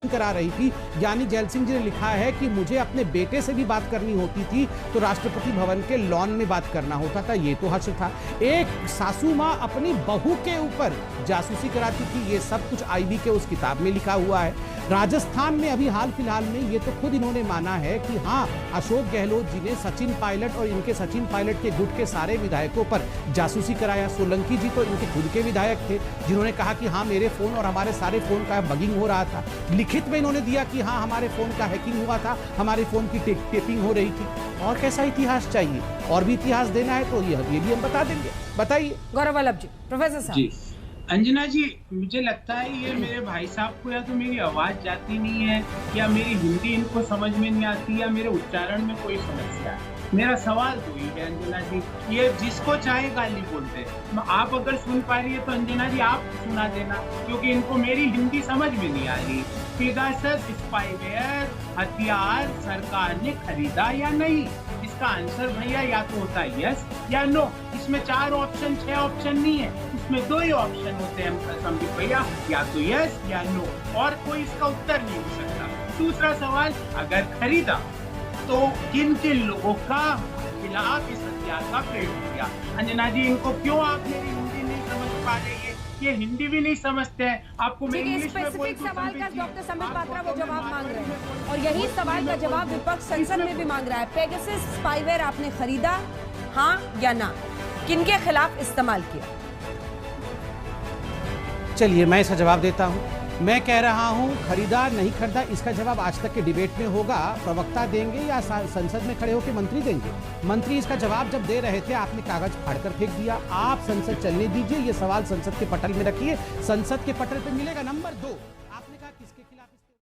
करा रही थी। ज्ञानी जैल सिंह जी ने लिखा है कि मुझे अपने बेटे से भी बात करनी होती थी तो राष्ट्रपति भवन के लॉन में बात करना होता था। ये तो हश्र था। एक सासू माँ अपनी बहू के ऊपर जासूसी कराती थी। ये सब कुछ आईबी के उस किताब में लिखा हुआ है। राजस्थान में अभी हाल फिलहाल में ये तो खुद इन्होंने माना है कि हाँ, अशोक गहलोत जी ने सचिन पायलट और इनके सचिन पायलट के गुट के सारे विधायकों पर जासूसी कराया। सोलंकी जी तो इनके खुद के विधायक थे जिन्होंने कहा कि हाँ, मेरे फोन और हमारे सारे फोन का बगिंग हो रहा था। लिखित में इन्होंने दिया कि हाँ, हमारे फोन का हैकिंग हुआ था, हमारे फोन की टेपिंग हो रही थी। और कैसा इतिहास चाहिए? और भी इतिहास देना है तो ये भी हम बता देंगे। बताइए गौरव वल्लभ जी। प्रोफेसर साहब। अंजना जी, मुझे लगता है ये मेरे भाई साहब को या तो मेरी आवाज जाती नहीं है, या मेरी हिंदी इनको समझ में नहीं आती, या मेरे उच्चारण में कोई समस्या है। मेरा सवाल तो ये है अंजना जी, ये जिसको चाहे गाली बोलते हैं। आप अगर सुन पा रही है तो अंजना जी आप सुना देना, क्योंकि इनको मेरी हिंदी समझ में नहीं आ रही। पेगासस स्पाईवेयर हथियार सरकार ने खरीदा या नहीं? इसका आंसर भैया या तो होता है यस या नो। इसमें 4 ऑप्शन 6 ऑप्शन नहीं है, इसमें 2 ही ऑप्शन होते हैं संदीप भैया, या तो यस या नो, और कोई इसका उत्तर नहीं हो सकता। दूसरा सवाल, अगर खरीदा तो किन किन लोगों का खिलाफ इस हथियार का प्रयोग किया? अंजना जी, इनको क्यों आप मेरी हिंदी नहीं समझ पा रही है? ये हिंदी भी नहीं समझते हैं। आपको मेरी इंग्लिश में स्पेसिफिक सवाल का डॉक्टर संबित पात्रा वो जवाब मांग रहे हैं, और यही सवाल का जवाब विपक्ष संसद में भी मांग रहा है। पेगासस स्पाईवेयर आपने खरीदा, हाँ या ना? किनके खिलाफ इस्तेमाल किया? चलिए मैं इसका जवाब देता हूं। मैं कह रहा हूं खरीदा नहीं खरीदा, इसका जवाब आज तक के डिबेट में होगा। प्रवक्ता देंगे या संसद में खड़े होकर मंत्री देंगे? मंत्री इसका जवाब जब दे रहे थे आपने कागज फाड़कर फेंक दिया। आप संसद चलने दीजिए, ये सवाल संसद के पटल में रखिए। संसद के पटल पे मिलेगा नंबर 2।